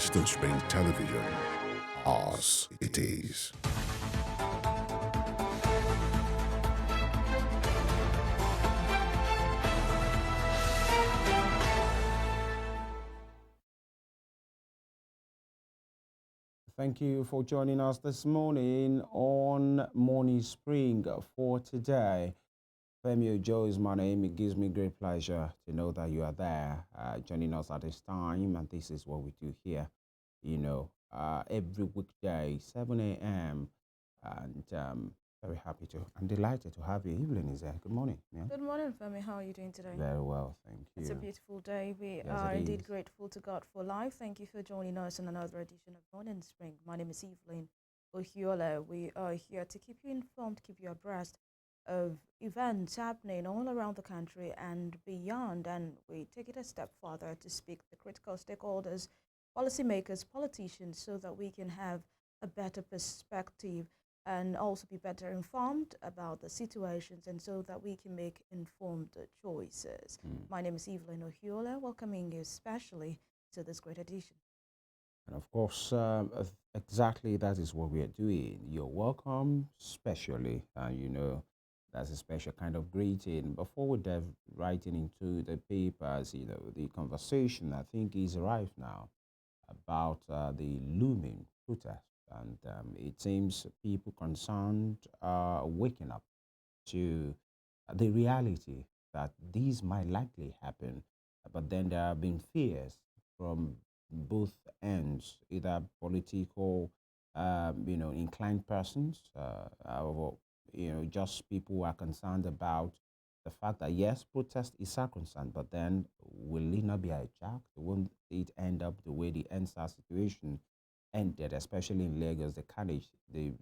Western Spring Television. Ours it is. Thank you for joining us this morning on Morning Spring for today. Femi Ojo is my name. It gives me great pleasure to know that you are there joining us at this time, and this is what we do here, every weekday, 7 a.m. And very happy to and delighted to have you. Evelyn is there. Good morning. Yeah. Good morning, Femi. How are you doing today? Very well, thank you. It's a beautiful day. We Yes, are it indeed is. grateful to God for life. Thank you for joining us in another edition of Morning Spring. My name is Evelyn Ohiola. We are here to keep you informed, keep you abreast of events happening all around the country and beyond. And we take it a step further to speak to critical stakeholders, policymakers, politicians, so that we can have a better perspective and also be better informed about the situations and so that we can make informed choices. My name is Evelyn Ohiola, welcoming you especially to this great edition. And of course, exactly that is what we are doing. You're welcome, specially. That's a special kind of greeting. Before we dive right into the papers, the conversation I think is rife now about the looming protest. And it seems people concerned are waking up to the reality that these might likely happen. But then there have been fears from both ends, either political, inclined persons, or, just people who are concerned about the fact that yes, protest is sacrosanct, but then will it not be hijacked? Won't it end up the way the NSAS situation ended, especially in Lagos, the carnage, the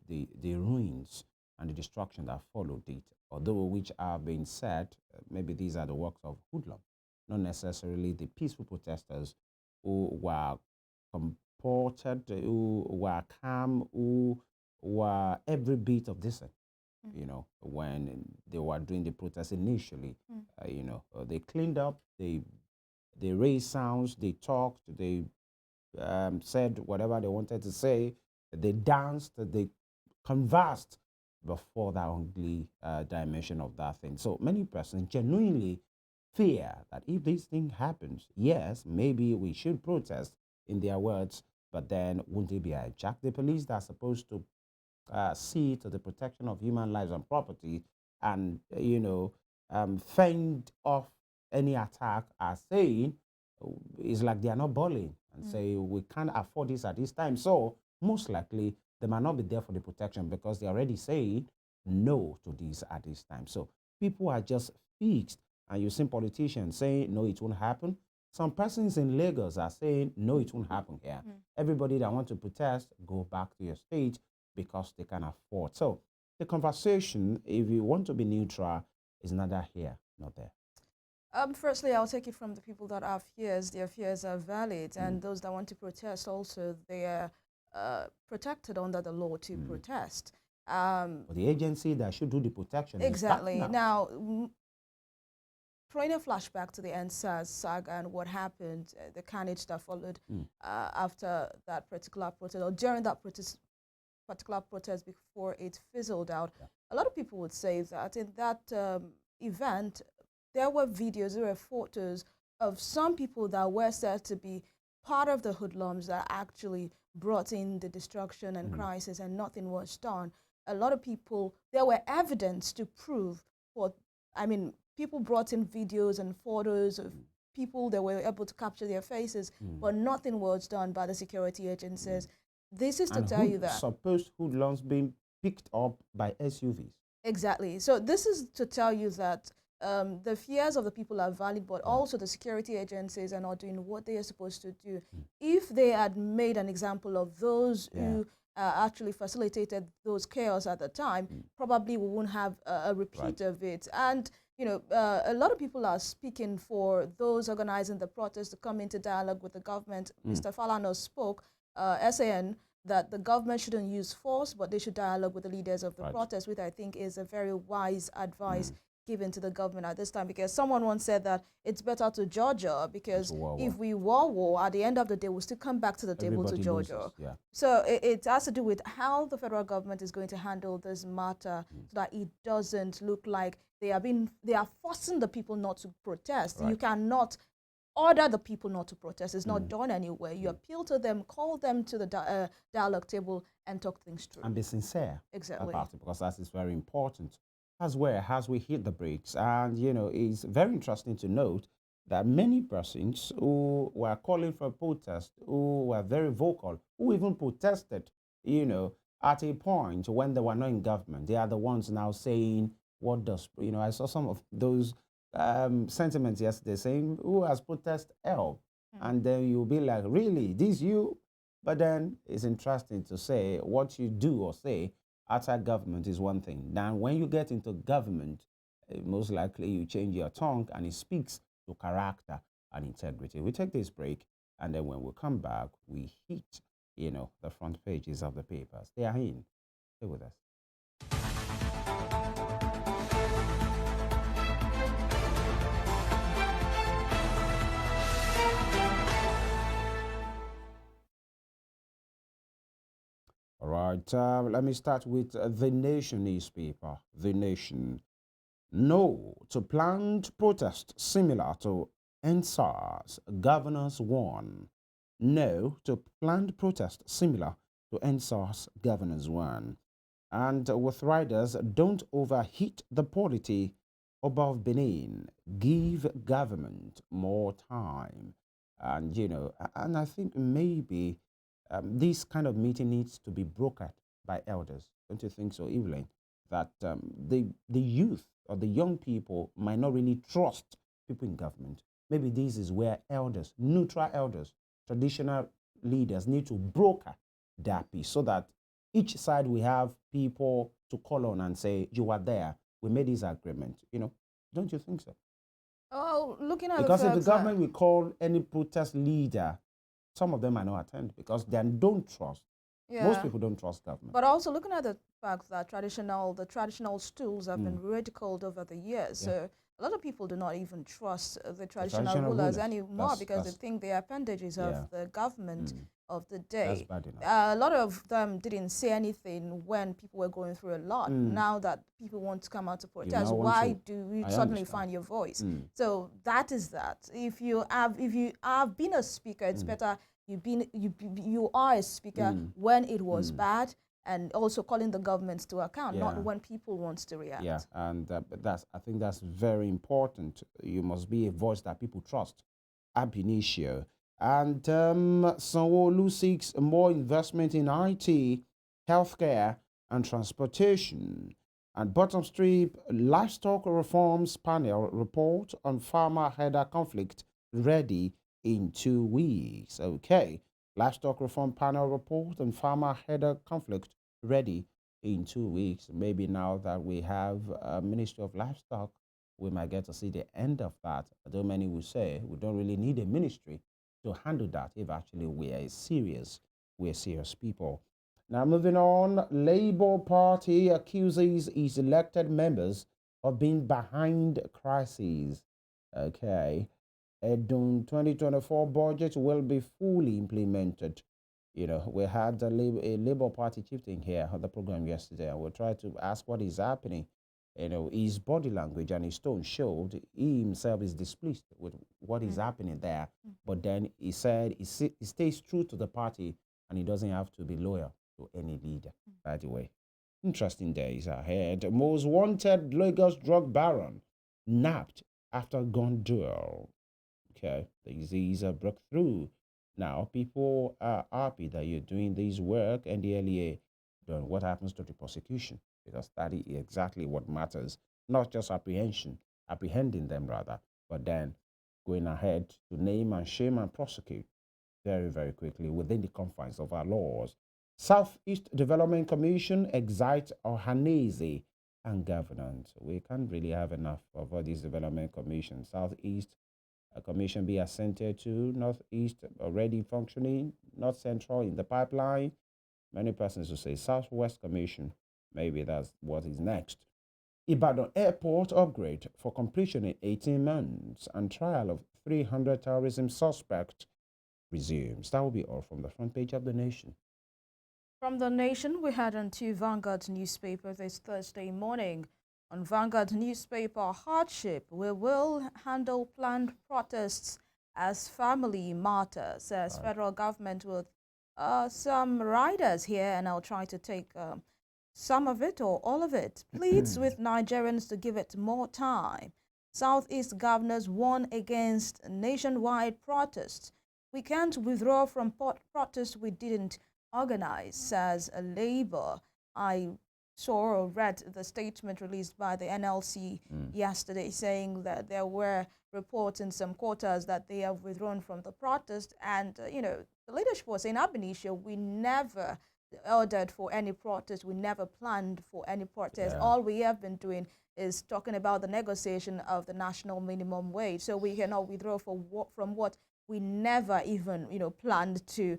ruins, and the destruction that followed it, although which have been said, maybe these are the works of hoodlum, not necessarily the peaceful protesters who were comported, who were calm, who were every bit of decent. When they were doing the protest initially, they cleaned up, they raised sounds, they talked, they said whatever they wanted to say, they danced, they conversed before that ugly dimension of that thing. So many persons genuinely fear that if this thing happens, yes, maybe we should protest in their words, but then won't it be hijacked? The police that are supposed to see to the protection of human lives and property and, fend off any attack are saying it's like they are not balling and say we can't afford this at this time. So most likely they might not be there for the protection because they already say no to this at this time. So people are just fixed, and you see politicians saying no, it won't happen. Some persons in Lagos are saying no, it won't happen here. Everybody that want to protest, go back to your state because they can afford. So the conversation, if you want to be neutral, is neither here nor there. Firstly, I'll take it from the people that have fears. Their fears are valid, and those that want to protest also, they are protected under the law to protest. But the agency that should do the protection Exactly. is back Now, throwing a flashback to the NSAS saga and what happened, the carnage that followed after that particular protest, or during that particular protest before it fizzled out, a lot of people would say that in that event, there were videos, there were photos of some people that were said to be part of the hoodlums that actually brought in the destruction and crisis, and nothing was done. A lot of people, there were evidence to prove people brought in videos and photos of people that were able to capture their faces, but nothing was done by the security agencies. This is to tell you that supposed hoodlums being picked up by SUVs. Exactly. So this is to tell you that the fears of the people are valid, but also the security agencies are not doing what they are supposed to do. If they had made an example of those who actually facilitated those chaos at the time, probably we won't have a repeat of it. And a lot of people are speaking for those organizing the protest to come into dialogue with the government. Mr. Falana spoke, SAN, that the government shouldn't use force, but they should dialogue with the leaders of the protest, which I think is a very wise advice given to the government at this time, because someone once said that it's better to Georgia, because war. if we war, at the end of the day, we'll still come back to the table to Everybody Georgia. loses, yeah. So it has to do with how the federal government is going to handle this matter so that it doesn't look like they are forcing the people not to protest. Right. You cannot order the people not to protest. It's not done anywhere. You appeal to them, call them to the dialogue table and talk things through. And be sincere Exactly. about it, because that is very important. As well as we hit the brakes, and it's very interesting to note that many persons who were calling for protest, who were very vocal, who even protested, at a point when they were not in government, they are the ones now saying, what does, I saw some of those sentiments yesterday saying, who has protest help? And then you'll be like, really, this you? But then it's interesting to say what you do or say outside government is one thing. Then when you get into government, most likely you change your tongue and it speaks to character and integrity. We take this break, and then when we come back, we hit, the front pages of the papers. They are in. Stay with us. All right, let me start with The Nation newspaper. The Nation. No to planned protest similar to NSARS, governors warn. No to planned protest similar to NSARS, governors warn. And with riders, don't overheat the polity above Benin. Give government more time. And, and I think maybe this kind of meeting needs to be brokered by elders. Don't you think so, Evelyn? That the youth or the young people might not really trust people in government. Maybe this is where elders, neutral elders, traditional leaders need to broker their peace, so that each side we have people to call on and say, you are there, we made this agreement. Don't you think so? Oh, looking at Because the if the facts, government will call any protest leader, some of them might not attend because they don't trust. Most people don't trust government. But also looking at the fact that the traditional stools have been ridiculed over the years. So a lot of people do not even trust the traditional rulers anymore, because they think they are appendages of the government of the day. That's bad enough. A lot of them didn't say anything when people were going through a lot. Now that people want to come out to protest, why do you suddenly find your voice? So that is that. If you have been a speaker, it's better you are a speaker when it was bad, and also calling the governments to account, not when people want to react. Yeah, and I think that's very important. You must be a voice that people trust. Ab initio. And Sanwo-Olu seeks more investment in IT, healthcare, and transportation. And bottom strip, livestock reforms panel report on farmer header conflict ready in 2 weeks. Okay, livestock reform panel report on farmer header conflict ready in 2 weeks. Maybe now that we have a Ministry of Livestock, we might get to see the end of that. Although many will say we don't really need a ministry to handle that if actually we're serious people. Now moving on, Labour Party accuses its elected members of being behind crises. Okay. Edun 2024 budget will be fully implemented. We had a Labour Party chieftain here on the program yesterday, and we tried to ask what is happening. His body language and his tone showed he himself is displeased with what is happening there. But then he said he stays true to the party and he doesn't have to be loyal to any leader, by the way. Interesting days ahead. Most wanted Lagos drug baron nabbed after gun duel. Okay, these are breakthrough. Now, people are happy that you're doing this work and the LEA done. What happens to the prosecution? Because that is exactly what matters. Not just apprehending them rather, but then going ahead to name and shame and prosecute very, very quickly within the confines of our laws. Southeast Development Commission excites Ohanese and governance. We can't really have enough of all these development commissions. Southeast a commission be assented to, Northeast already functioning, North Central in the pipeline. Many persons will say Southwest Commission, maybe that's what is next. Ibadan Airport upgrade for completion in 18 months, and trial of 300 terrorism suspect resumes. That will be all from the front page of The Nation. From The Nation, we head on to Vanguard newspaper this Thursday morning. On Vanguard newspaper, hardship, we will handle planned protests as family matter, says federal government with some riders here, and I'll try to take some of it or all of it. Pleads with Nigerians to give it more time. Southeast governors warn against nationwide protests. We can't withdraw from protests we didn't organize, says Labour. I saw or read the statement released by the NLC yesterday saying that there were reports in some quarters that they have withdrawn from the protest. And, the leadership was saying, ab initio, we never ordered for any protest. We never planned for any protest. Yeah. All we have been doing is talking about the negotiation of the national minimum wage. So we cannot withdraw from what we never even, planned to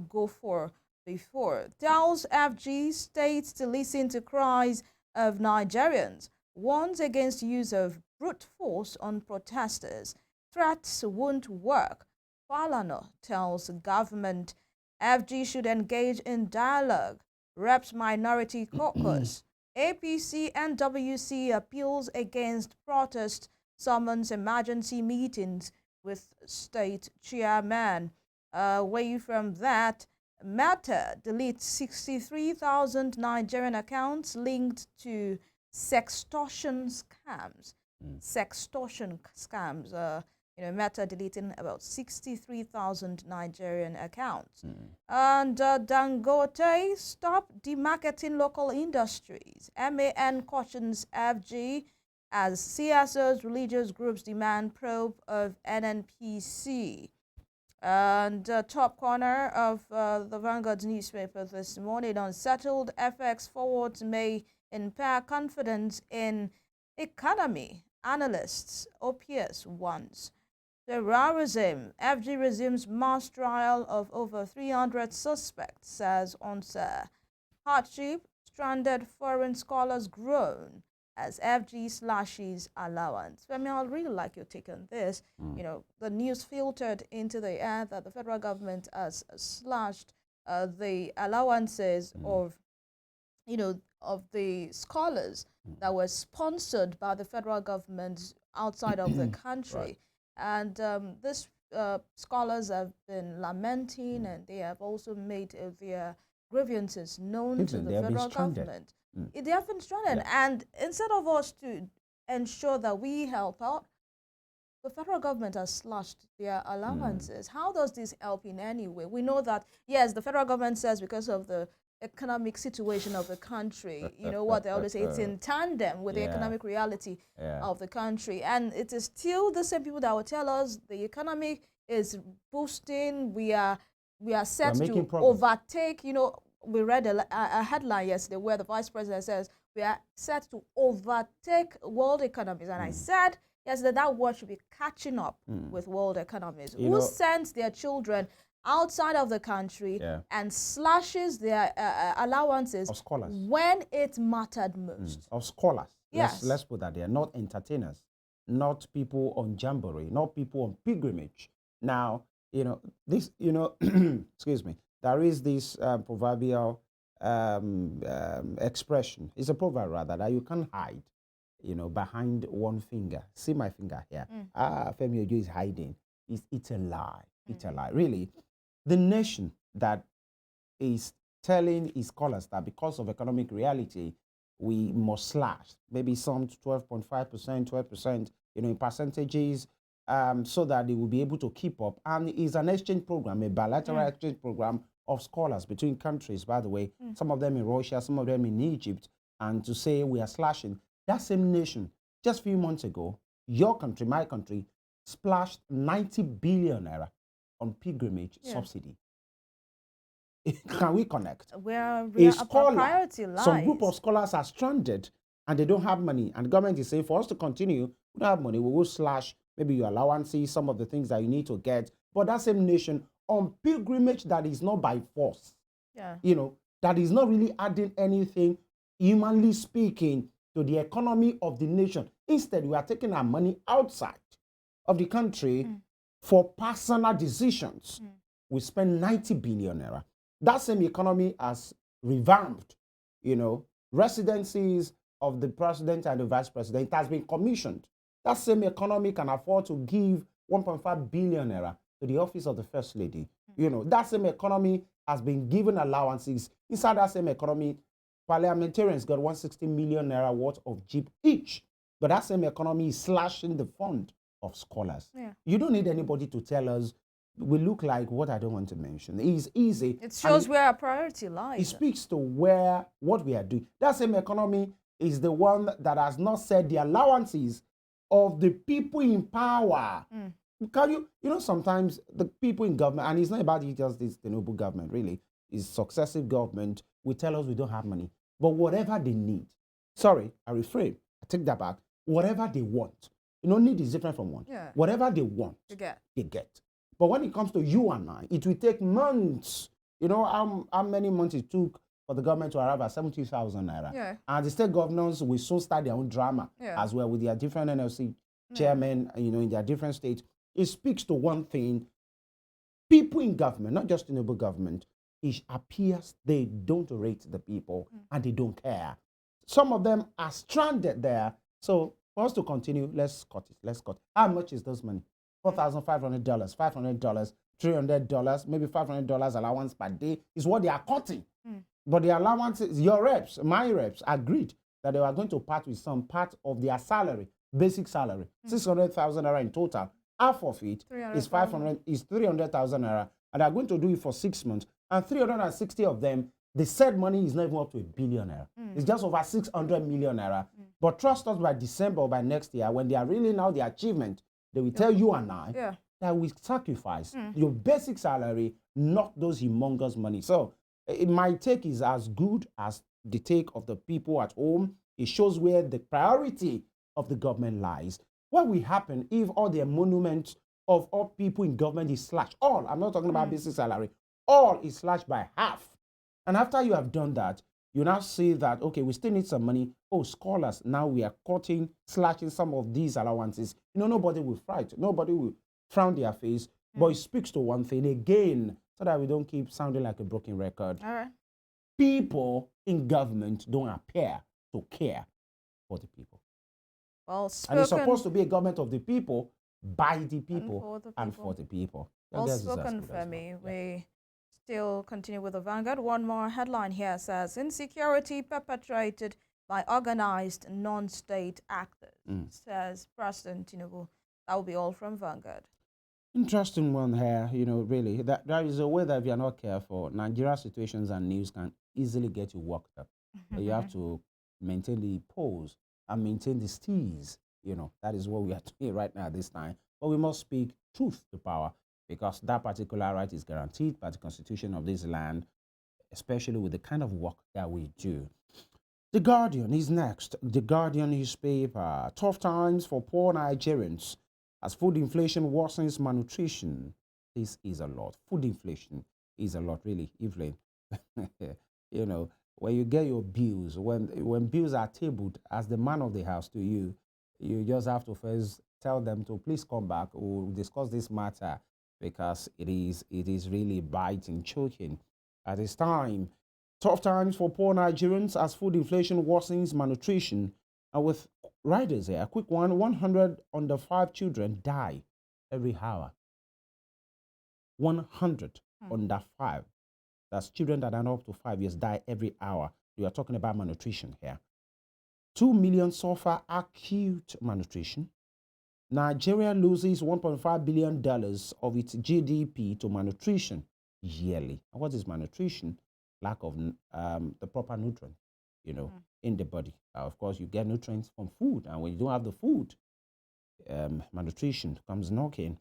go for before. Tells FG states to listen to cries of Nigerians. Warns against use of brute force on protesters. Threats won't work. Falana tells government FG should engage in dialogue. Reps Minority Caucus. APC and WC appeals against protest, summons emergency meetings with state chairman. Away from that, Meta deletes 63,000 Nigerian accounts linked to sextortion scams. Sextortion scams. Meta deleting about 63,000 Nigerian accounts. And Dangote, stop demarketing local industries. MAN cautions FG as CSO's religious groups demand probe of NNPC. And top corner of the Vanguard newspaper this morning, unsettled FX forwards may impair confidence in economy. Analysts, OPS wants. Terrorism. FG resumes mass trial of over 300 suspects, says Onsa. Hardship. Stranded foreign scholars groan as FG slashes allowance. I mean, I'd really like your take on this. The news filtered into the air that the federal government has slashed the allowances of the scholars that were sponsored by the federal government outside of the country. Right. And these scholars have been lamenting, and they have also made their grievances known to the federal government. They have been stranded. And instead of us to ensure that we help out, the federal government has slashed their allowances. How does this help in any way? We know that, yes, the federal government says because of the economic situation of the country, what they always say, it's in tandem with the economic reality of the country. And it is still the same people that will tell us the economy is boosting, we are set to overtake, we read a headline yesterday where the vice president says we are set to overtake world economies. And I said yesterday that word should be catching up with world economies. Who sends their children outside of the country and slashes their allowances of scholars when it mattered most? Of scholars. Yes. Let's put that there. Not entertainers, not people on jamboree, not people on pilgrimage. Now, this, excuse me, there is this proverbial expression. It's a proverb rather that you can't hide, behind one finger. See my finger here. Femi Ojo is hiding. It's a lie. It's a lie. Really, the nation that is telling its scholars that because of economic reality, we must slash maybe some 12.5%, 12%, in percentages, so that they will be able to keep up. And it's an exchange program, a bilateral exchange program of scholars between countries, by the way, some of them in Russia, some of them in Egypt, and to say we are slashing. That same nation, just a few months ago, your country, my country, splashed 90 billion naira on pilgrimage subsidy. Can we connect? Where a priority lies. Some group of scholars are stranded and they don't have money. And the government is saying, for us to continue, we don't have money. We will slash maybe your allowances, some of the things that you need to get. But that same nation on pilgrimage that is not by force, that is not really adding anything, humanly speaking, to the economy of the nation. Instead, we are taking our money outside of the country for personal decisions. We spend 90 billion naira. That same economy has revamped, residencies of the president and the vice president. It has been commissioned. That same economy can afford to give 1.5 billion naira to the office of the first lady. That same economy has been given allowances. Inside that same economy, parliamentarians got 160 million naira worth of jeep each. But that same economy is slashing the fund of scholars. Yeah. You don't need anybody to tell us we look like what I don't want to mention. It's easy. It shows where our priority lies. It speaks to what we are doing. That same economy is the one that has not set the allowances of the people in power. Can sometimes the people in government, and it's not about just this Tinubu government, really, it's successive government, will tell us we don't have money. But whatever they need, sorry, I refrain, I take that back, whatever they want, need is different from want. Yeah. Whatever they want, they get. But when it comes to you and I, it will take months. How many months it took for the government to arrive at 70,000 naira? Yeah. And the state governors will soon start their own drama as well with their different NLC chairmen, in their different states. It speaks to one thing. People in government, not just Tinubu government, it appears they don't rate the people and they don't care. Some of them are stranded there. So for us to continue, let's cut it. How much is this money? $4,500, $500, $300, maybe $500 allowance per day is what they are cutting. But the allowances, your reps, my reps, agreed that they were going to part with some part of their salary, basic salary, 600,000 naira in total. Half of it is 300,000 naira, and they're going to do it for 6 months. And 360 of them, the said money is not even up to $1 billion naira. It's just over 600 million naira. But trust us, by December or by next year, when they are really now the achievement, they will tell you and I that we sacrifice your basic salary, not those humongous money. So my take is as good as the take of the people at home. It shows where the priority of the government lies. What will happen if all the monuments of all people in government is slashed? All, I'm not talking about basic salary, all is slashed by half. And after you have done that, you now see that, okay, we still need some money. Oh, scholars, now we are cutting, slashing some of these allowances. Nobody will fright. Nobody will frown their face. But it speaks to one thing again, so that we don't keep sounding like a broken record. All right. People in government don't appear to care for the people. Well spoken. And it's supposed to be a government of the people, by the people, and for the people. Well spoken, Femi. We still continue with the Vanguard. One more headline here says, insecurity perpetrated by organized non-state actors, says President Tinubu. That will be all from Vanguard. Interesting one here, really. That there is a way that if you're not careful, Nigeria situations and news can easily get you worked up. You have to maintain the pose and maintain the steez. That is what we are doing right now at this time. But we must speak truth to power, because that particular right is guaranteed by the constitution of this land, especially with the kind of work that we do. The Guardian is next. The Guardian newspaper. Tough times for poor Nigerians as food inflation worsens malnutrition. This is a lot. Food inflation is a lot, really, Evelyn. When you get your bills, when bills are tabled as the man of the house to you, you just have to first tell them to please come back. We'll discuss this matter, because it is really biting, choking at this time. Tough times for poor Nigerians as food inflation worsens malnutrition. And with riders here, a quick one, 100 under 5 children die every hour. 100 under 5. That's children that are not up to 5 years die every hour. We are talking about malnutrition here. 2 million suffer acute malnutrition. Nigeria loses $1.5 billion of its GDP to malnutrition yearly. And what is malnutrition? Lack of the proper nutrient, in the body. Of course, you get nutrients from food, and when you don't have the food, malnutrition comes knocking.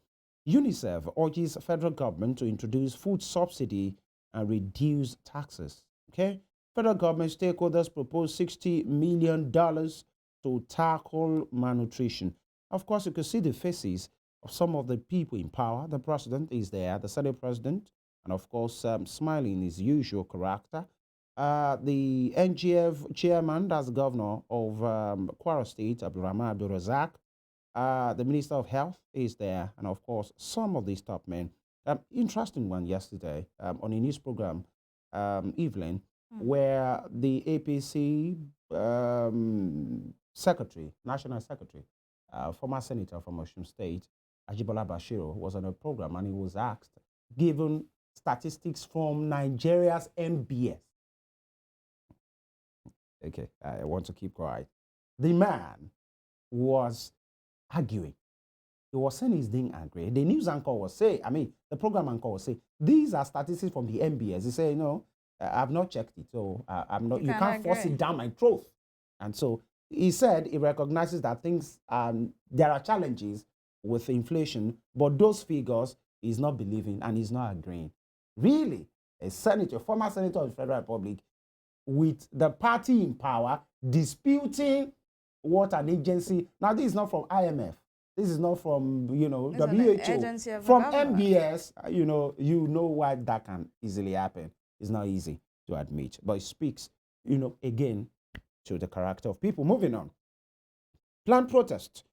UNICEF urges federal government to introduce food subsidy and reduce taxes. Okay, federal government stakeholders propose $60 million to tackle malnutrition. Of course, you can see the faces of some of the people in power. The president is there, the Senate president, and of course, smiling his usual character. The NGF chairman, that's the governor of Kwara State, Abdulrahman Abdulrazak, the Minister of Health is there, and of course, some of these top men. Interesting one yesterday on a news program, Evelyn, where the APC secretary, national secretary, former senator from Osun State, Ajibola Bashiru, was on a program and he was asked, given statistics from Nigeria's MBS. Okay, I want to keep quiet. The man was arguing. He was saying he's being angry. The news anchor was saying, the program anchor was saying, these are statistics from the MBS. He said, no, I've not checked it, so I'm not. You can't force it down my throat. And so he said he recognizes that things, there are challenges with inflation, but those figures he's not believing and he's not agreeing. Really, a senator, former senator of the Federal Republic, with the party in power, disputing what an agency. Now, this is not from IMF. This is not from, WHO. From MBS, you know why that can easily happen. It's not easy to admit, but it speaks, again, to the character of people. Moving on. Planned protest.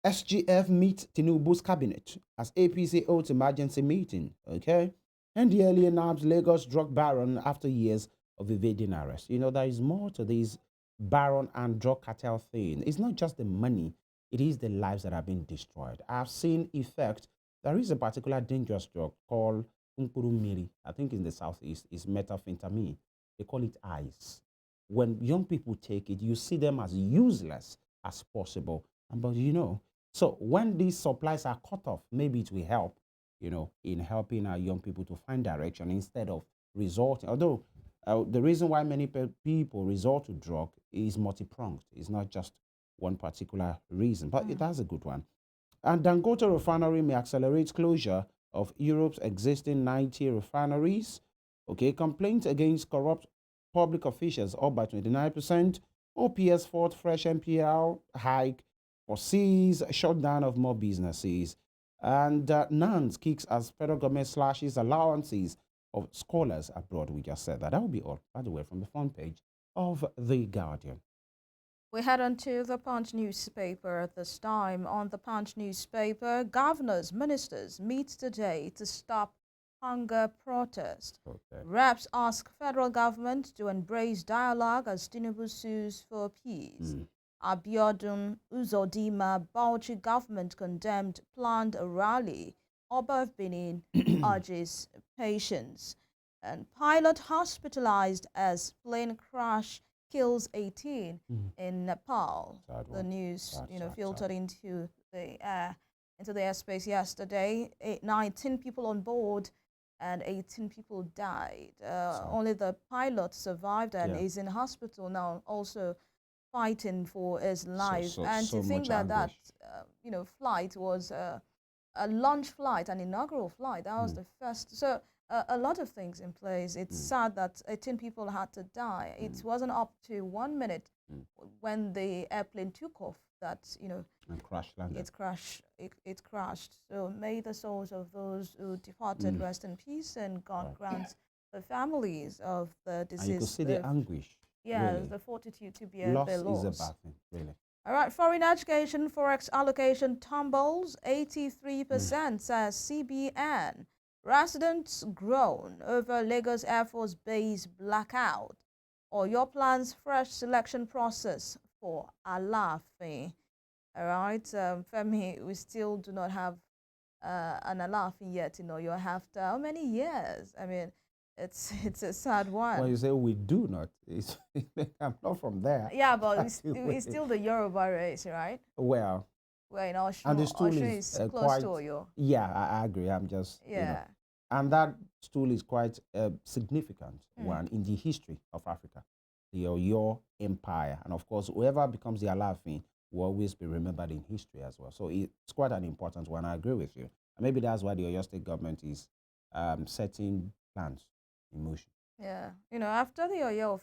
SGF meet Tinubu's cabinet as APC holds emergency meeting. Okay. NDLEA nabs Lagos drug baron after years of evading arrest. There is more to this baron and drug cartel thing. It's not just the money, it is the lives that have been destroyed. I've seen effect. There is a particular dangerous drug called Miri. I think in the southeast is methamphetamine. They call it ice. When young people take it, you see them as useless as possible. But so when these supplies are cut off, maybe it will help, in helping our young people to find direction instead of resorting. Although the reason why many people resort to drug is multi-pronged. It's not just one particular reason, but that's a good one. And Dangote refinery may accelerate closure of Europe's existing 90 refineries. Okay, complaints against corrupt public officials up by 29%. OPS fought fresh NPL hike foresees shutdown of more businesses. And NANS kicks as federal government slashes allowances of scholars abroad. We just said that. That will be all, by the way, from the front page of The Guardian. We head on to the Punch newspaper at this time. On the Punch newspaper, governors, ministers meet today to stop hunger protest. Okay. Reps ask federal government to embrace dialogue as Tinubu sues for peace. Abiodun Uzodinma Bauchi government condemned planned rally. Oba of Benin urges patience. And pilot hospitalized as plane crash kills 18 in Nepal. The news, filtered into the airspace yesterday. 19 people on board and 18 people died. Only the pilot survived and is in hospital now, also fighting for his life. And to think that flight was a launch flight, an inaugural flight. That was the first. So a lot of things in place. It's sad that 18 people had to die. It wasn't up to 1 minute when the airplane took off that, and crash landed. It crashed. So may the souls of those who departed rest in peace, and God grant the families of the deceased. And you could see the anguish. Yeah, really. The fortitude to bear their loss. Loss is a bad thing, really. All right, foreign education forex allocation tumbles 83%, says CBN. Residents groan over Lagos Air Force Base blackout. Or your plans fresh selection process for Alaafin. All right, Femi, we still do not have an Alaafin yet. You're after how many years? I mean, it's a sad one. Well, you say we do not. I'm not from there. Yeah, but it's still the Yoruba race, right? Well, in Osun, and the stool is close to Oyo. Yeah, I agree. I'm just, and that stool is quite a significant one in the history of Africa, the Oyo Empire. And of course, whoever becomes the Alaafin will always be remembered in history as well. So it's quite an important one. I agree with you. And maybe that's why the Oyo State government is setting plans in motion. Yeah, after the Oyo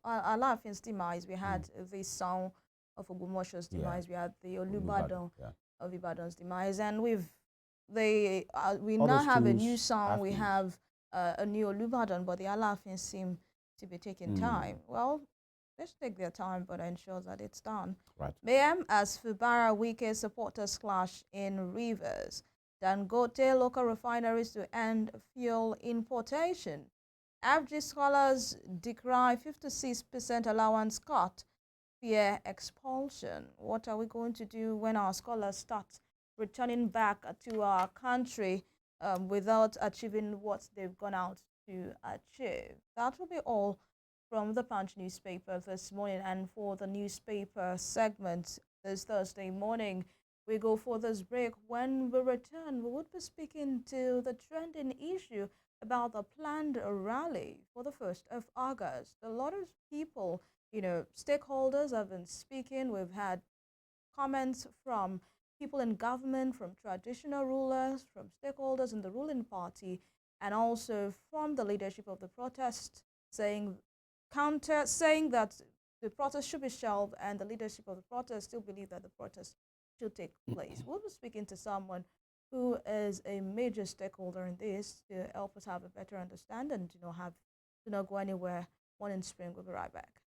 Alaafin's demise, we had the son of Ogumosho's demise. We had the Olubadan of Ibadan's demise, and we now have a new song. We have a new Olubadan, but the Alafin seem to be taking time. Well, let's take their time, but ensure that it's done. Right. Mayhem as Fubara Wike supporters clash in Rivers. Dangote local refineries to end fuel importation. FG scholars decry 56% allowance cut, fear expulsion. What are we going to do when our scholars start returning back to our country without achieving what they've gone out to achieve? That will be all from the Punch newspaper this morning. And for the newspaper segment this Thursday morning, we go for this break. When we return, we would be speaking to the trending issue about the planned rally for the 1st of August. A lot of people, stakeholders have been speaking. We've had comments from people in government, from traditional rulers, from stakeholders in the ruling party, and also from the leadership of the protest, saying that the protest should be shelved, and the leadership of the protest still believe that the protest should take place. We'll be speaking to someone who is a major stakeholder in this to help us have a better understanding, do not go anywhere. Morning Spring, we'll be right back.